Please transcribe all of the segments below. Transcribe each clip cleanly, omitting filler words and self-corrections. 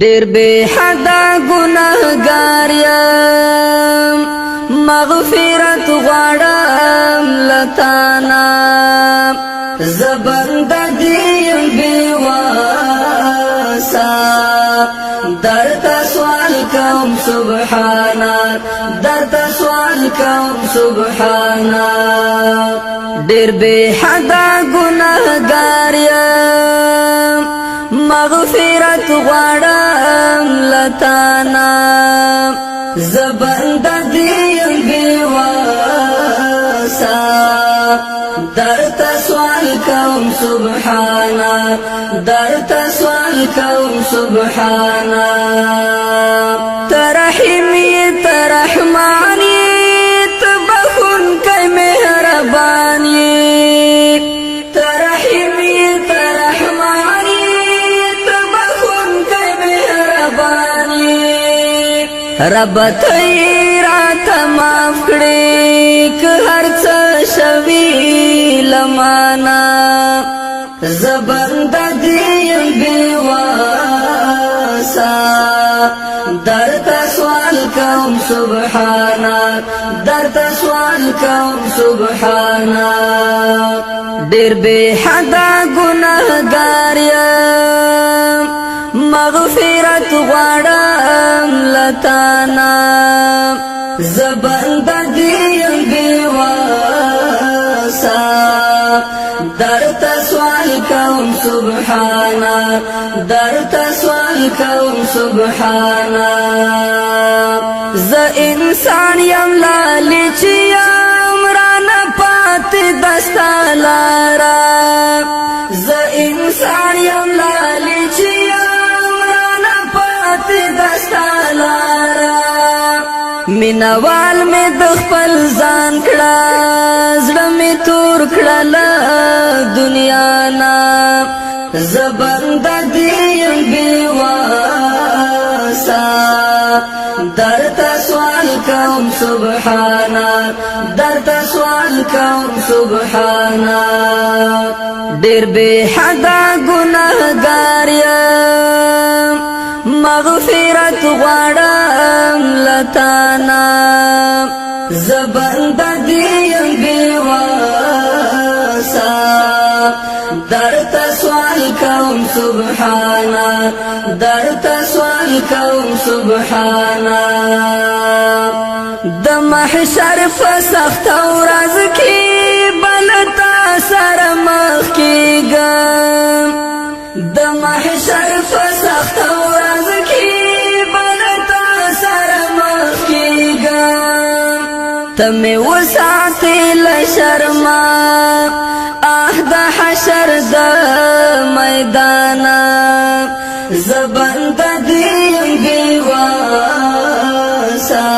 ډېر بے حدا ګناهګار یم مغفرت غواړم لتانا زبندګي یم بے واسا درته سوال کوم سبحانا درته سوال کوم سبحانا ډېر بے حدا ګناهګار یم مغفرت غواړم لتانا زبندګي یم بے واسا درته سوال کوم سبحانا درته سوال کوم سبحانا ترحمی ترحمانی تبخن کای مهربانی ترحمی ترحمانی تبخن کای مهربانی رب تیرات معاف کړي که هر څه شوي لمانا زبندګي یم بے واسا درته سوال کوم سبحانا درته سوال کوم سبحانا ډېر بے حدا ګناهګار یم مغفرت غواړم لتانا زبندګي یم بے واسا درته سوال کوم سبحانا درته سوال کوم سبحانا ز انسان یم لالچ یم رانا پات دستا لارا ز انسان یم لالچ یم رانا پات دستا لارا مینوال می د خپل ځان کړه زړه می تور کړه دنیا نا زبندګي یم بے واسا درته سوال کوم سبحانا درته سوال کوم سبحانا ډېر بے حدا ګناهګار یم مغفرت غواړم لتانا زبندګي یم بے واسا درته سوال کوم سبحانا درته سوال کوم سبحانا د محشر په سخت ورځ کې بلتا سره مخ کېږم د محشر په سخت ورځ کې بلتا سره مخ کېږم ته مې وساتې له شرمه د حشر د میدانا زبندګي یم بے واسا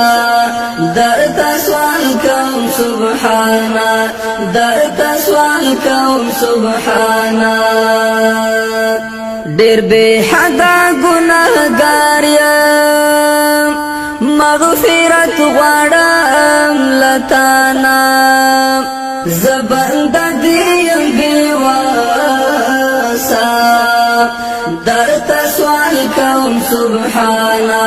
درته سوال کوم سبحانا درته سوال کوم سبحانا ډېر بے حدا ګناهګار یم مغفرت غواړم لتانا زبندګي یم بے واسا درته سوال کوم سبحانا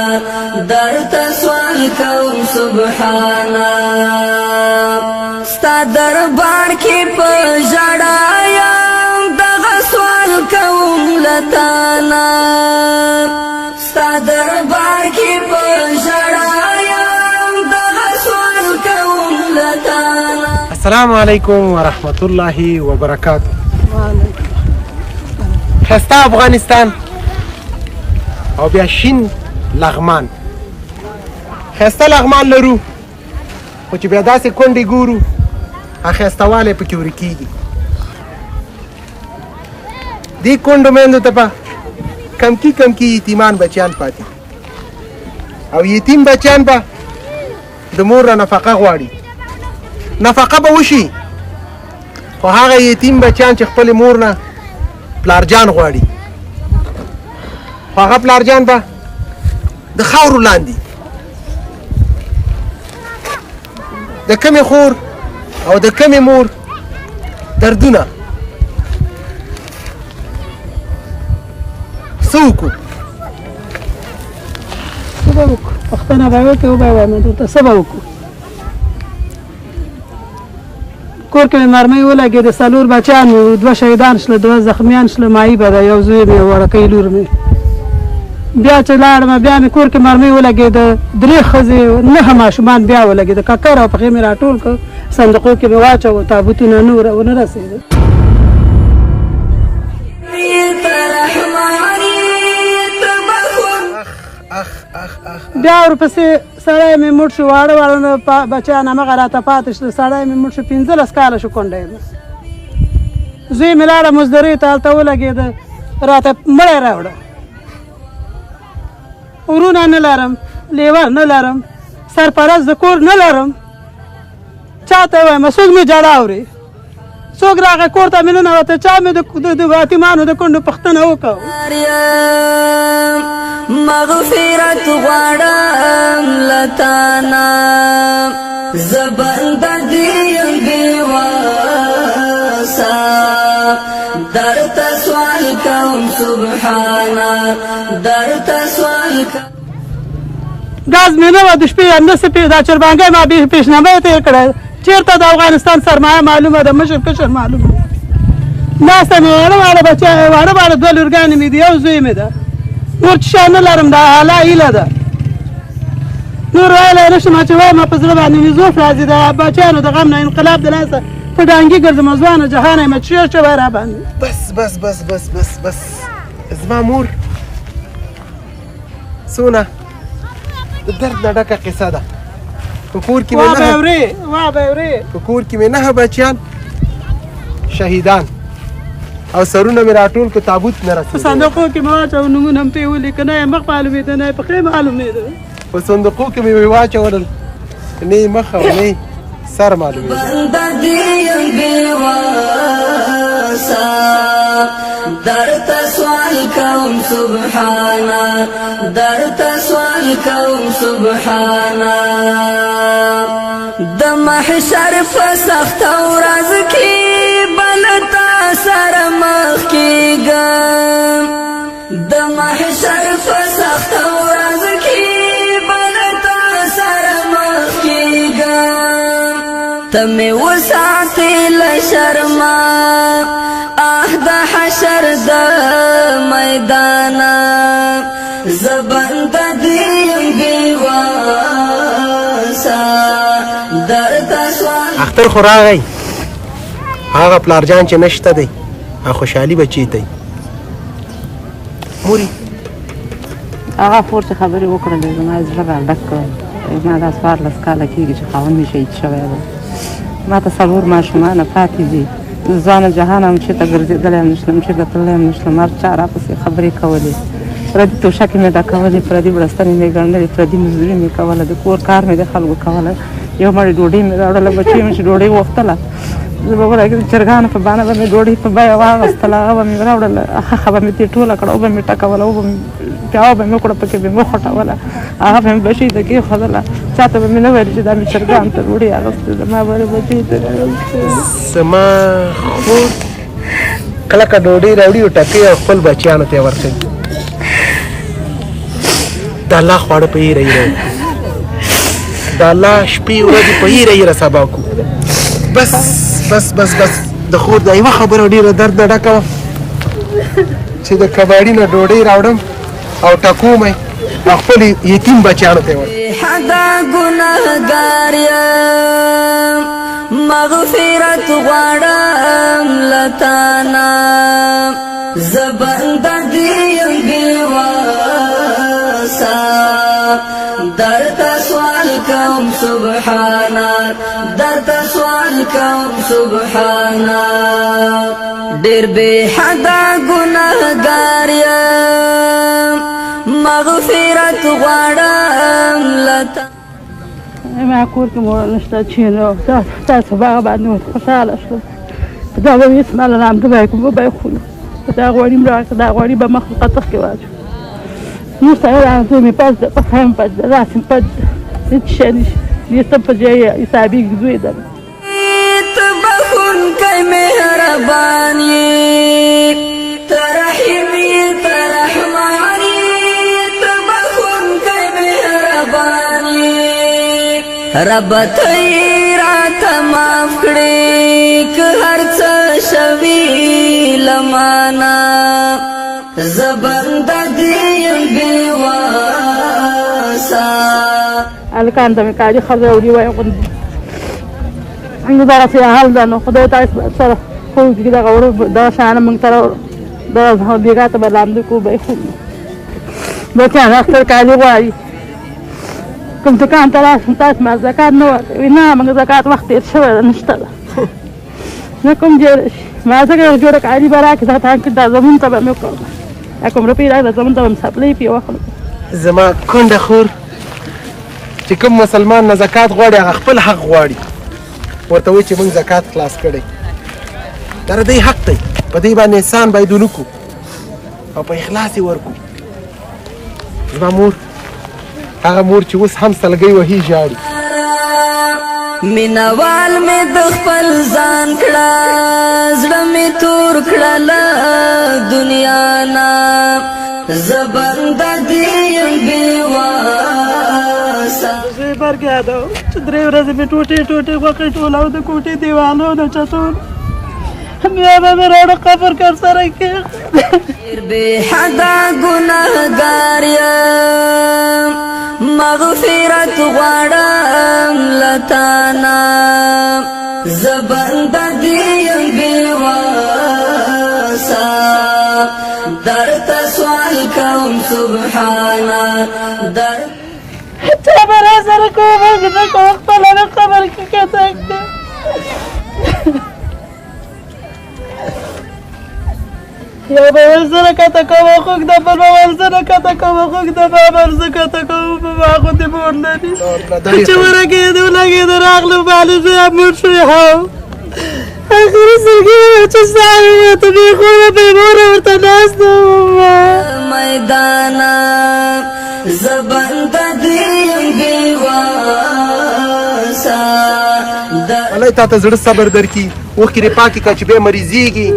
درته سوال کوم سبحانا ستا دربار کې په ژړا یم دغه سوال کوم لتانا ستا دربار کې په ژړا یم دغه سوال کوم لتانا. السلام علیکم ورحمت الله وبرکاته. خسته افغانستان او بیا شین لغمان خسته لغمان لرو خو چې بیا داسې کونډې ګورو خستهوالی پکې ورکېږي دې کونډو میندو ته به کمکي یتیمان بچیان پاتې او یتیم بچیان به د مور نه نفقه غواړي نفقه به وشي خو هغه یتیم بچیان چې خپل مور نه پلارجان غواړي خو هغه پلارجان به د خاورو لاندې د کمې خور او د کمې مور دردونه څه وکړو څه وکړو پوښتنه به وکړې وبه وایم درته څه به وکړو کور کې مې مرمۍ ولګېده 4 بچیان مې 2 شهیدان شله 2 زخمیان شله مایي به ده یو زوی مې وړوکی لور مې بیا چې لاړم بیا مې کور کې مرمۍ ولګېده 3 ښځې 9 ماشومان بیا ولګېده ککر او پښې مې راټول کړ صندوقو کې مې واچوه تابوتونه ونه رسېده بیا ورپسې سړی مې مړ شو واړه بچیان همغه راته پاتې شول سړی مې مړ شو 15 کاله شو کونډی یم زوی مې لاړه مزدورۍ ته هلته ولګېده راته مړی راوړه ورونه نه لرم لیوه نه لرم سرپرست د کور نه لرم چا ته وایم څوک مې ژړا اوري څوک راغی کور ته مې ننوته چا مې د یتیمانو د کونډو پوښتنه وکړه مغفرت غواړم لتانا زبند دیم بیواسا درته سوال کوم سبحانا درته سوال کوم ګاز مې نه وه د شپې همداسې دا چربانګی ما پیشنامه یې تېر کړی چېرته د افغانستان سرمایه معلومه ده مشر کشر معلومه ده ناسته مې واړه واړه بچیان واړه واړه 2 لورګانې مې دي یو زوی مې ده نور څه شی نه لرم دا حاله هیله ده نور ویلی نه شم چې وایم په زړه باندې مې زوف راځي د بچیانو د غم نه انقلاب د لاسه په ډانګي ګرځم ځوانه جهانه یم چې شوی را باندې بس بس بس بس بس بس زما مور څونه د درد نه ډکه قصه ده په کور کې مې په کور کې مې 9 بچیان شهیدان او سرونه مې راټول که تابوت نه رسېدی په صندوقو کې مې واچول نومونه هم ته یې ولیکه نه یې مخ معلومېده نه یې پښې معلومېده په صندوقو کې مې واچولل نه یې مخ او نه یې سر معلومېده درته سوال کوم سبحانا درته سوال کوم سبحانا د محشر په سخته ورځ کې بلتا سره مخ کېږم د محشر په سخته ورځ کې بلتا سره مخ کېږم ته مې وساتې له شرمه د حشر د میدانا زبند دیم بیواسا درته سوال اختر خو راغی هغه پلارجان چې نشته دی خوشحالي به چیته موري هغه فور چې خبرې وکړلې زما زړه راډک کړ ما دا 14 کاله کېږي چې خاوند مې شهید شوی دی ما ته 4 ماشومانه پاتې دي ځوانه جهان هم چې ته ګرځېدلی هم نشلم چې ګټلی هم نشلم هر چا راپسې خبرې کولې پردي توشکې مې ډکولې پردي بړستنې مې ګنډلې پردي مزدوري مې کوله د کور کار مې د خلکو کوله یو مړې ډوډۍ مې راوړله بچی مې چې ډوډۍ غوښتله زه به ولګېدم چرګانو په بانه به مې ډوډۍ په بیه واغېستله هغه به مې راوړله ښخه به مې ترې ټوله کړه وبه مې ټکوله پیاوه به مې وکړه پکې به مې وخوټوله هغه به مې بچۍ ته کېښودله چا ته به مې نه ویل چې دا مې چرګانو ته ډوډۍ اغېستې زما به بچۍ ته زما خور کلکه ډوډۍ راوړي او ټکۍ او خپل بچیانو ته یې ورکوي د الله خواړه په هیره هیره د الله شپې ورځې په هیره هیره سبا کړو بس بس بس بس د خور د یوه خبره ډېره درد نه ډکه وه چې د کباړي نه ډوډۍ راوړم او ټکوم یې او خپل یتیم بچیانو ته یې ورکړم حدا ګناهګار یم مغفرت غواړم لتانا زبند دیم بیواسا درته سوال کوم سبحانا درته سوال کوم سبحانا ډېر بې حده ګناهګار یم مغفرت غواړم لته ما کور کې مور نشته چې نو تاسو به باندې خوشحاله شوم دا به مې اسماعیل نام ته به کوم به خو دا غوړي مراکه دا غوړي به مخ قطخ کې واچو نو سره راځو مې پاس په خام په راسم په هیڅ شي نشته په ځای حسابي زوی ده تبخون کوي مهربان یې ترحیم یې ترحمان یې تبخون کوي رب تی رات معاف کړي که هر څه شوي لمانا زبنده دي بیواسا الکان ته مې کالي ښځه وړي وایي موږ دغسې حال ده نو خدای تعالی سره خو دغه ورو دغه شیانه موږ سره دغه بېګا ته به لامده کړو به یې خورو بچیان اختر کالي غواړي کوم دوکان ته راشم تاسو ما زکات نه ورکوي نه موږ زکات وخت تېر شوی ده نشته ده نه کوم جوړه شي ما ځکه یو جوړه کالي به راکړي دغه تانکې دا زمون ته به مې وکړم یا کوم روپۍ راکړه زمون ته به مې سپلۍ پې واخلم زما کونډه خور چې کوم مسلمان نه زکات غواړي هغه خپل حق غواړي ورته وایي چې موږ زکات خلاص کړی دا د دوی حق دی په دې باندې احسان باید ونکړو او په اخلاص یې ورکړو زما مور هغه مور چې اوس هم سلګۍ وهي ژاړي مینوال مې د خپل ځان کړه زړه مې تور کړه له دنیا نه زه بنده دې یم بېواسه زه یې مرګ یادوم چې 3 ورځې مې ټوټې ټوټې غوښې ټولو د کوټې دیوالو نه چتول بیا به مې راوړه قبر کر سره کېږدي بې حده ګناهګار یم مغفرت غواړم له تانه زه بنده دې یم بېواسه درته سوال کوم سبحانه چا به را سره کومک نه کوم خپله مې قبر کې کتک ده یو به ورسره کته کوم خوږ ده بل به ورسره کته کوم خوږ ده بابا زه کته کوم په ما غوندې مور لري چې ورګېدو لګېدو راغلم بالې زه هم مړ شوی هم اخري سرګي چې ساري ته بې خوله بې موره ورته ناسته وم میدانه زه بنده دې یم بېواسه الله تا ته زړه صبر درکړي اوښکې دې پاکې کړه چې بیا مریضېږي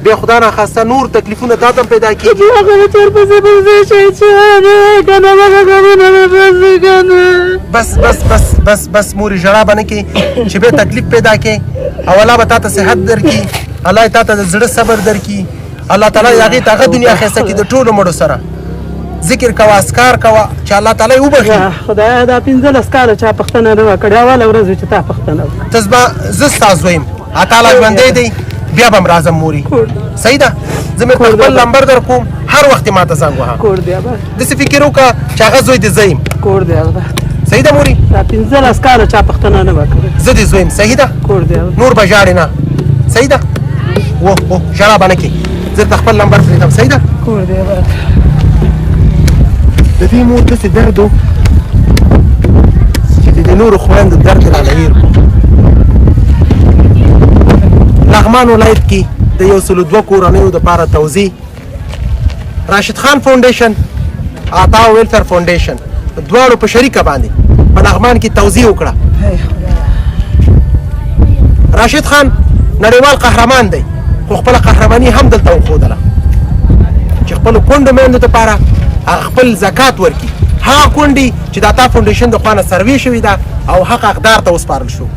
بیا خدا ناخواسته نور تکلیفونه تا ته هم پیدا کېږي بس بس بس بس بس مورې ژړا به نه کړې چې بیا تکلیف پیدا کړې او الله به تا ته صحت درکړي الله تا ته د زړه صبر درکړي الله تعالی هغې ته هغه دنیا ښایسته کړي د ټولو مړو سره ذکر کوه اسکار کوه چې الله تعالی یې وبخي خدایه دا 15 کاله چا پښتنه نه وه کړې اوله ورځ وي چې تا پښتنه وکړه ته زه ستا زوی یم تعالی ژوندی دی بیا به م راځم مورې صحیح ده زه مې خپل نمبر در کوم هر وخت یې ما ته زنګ وهه داسې فکر وکړه چې هغه زوی دې زه یم صحیح ده مورې دا 15 کاله چا پښتنه نه وه کړې زه دې زوی یم صحیح ده نور به ژاړې نه صحیح ده اوه ژړا به نه کړې زه درته خپل نمبر پرېږدم صحیح ده د دې مور داسې درد و چې د دې نورو خویندو درد یې رانه هېر کړو لغمان ولایت کې د 102 کورنیو دپاره توزیع راشد خان فاونډیشن عطا ویلفیر فاونډیشن دواړو په شریکه باندې په لغمان کې توزیع وکړه راشد خان نړیوال قهرمان دی خو خپله قهرماني هم دلته وښودله چې خپلو کونډو میندو دپاره خپل زکات ورکړي هغه کونډې چې د عطا فاونډیشن د خوا نه سروې شوې ده او حق اقدار ته وسپارل شو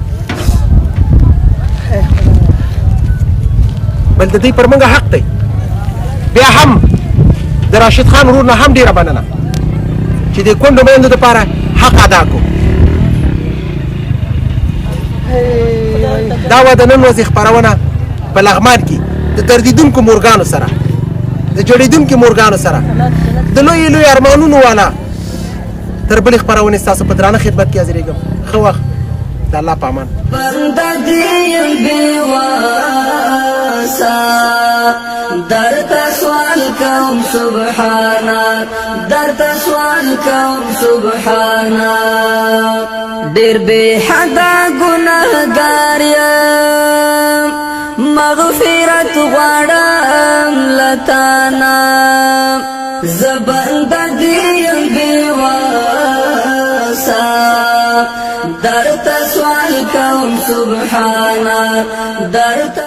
بل د دوی پر موږ حق دی بیا هم د راشد خان ورور نه هم ډېره مننه چې د کونډو میندو دپاره حق ادا کړو دا وه د نن ورځې خپرونه په لغمان کې د دردېدونکو مورګانو سره د جوړېدونکو مورګانو سره د لویو لویو ارمانونو والا تر بلې خپرونې ستاسو په درانه خدمت کې حاضرېږم ښه وخت د الله په امان بنده دې یم بېواسه درته سوال کوم سبحانه درته سوال کوم سبحانه ډېر بې حده ګناهګار یم مغفرت غواړم له تانه زه بنده دې یم بېواسه درته سوال کوم سبحانه درته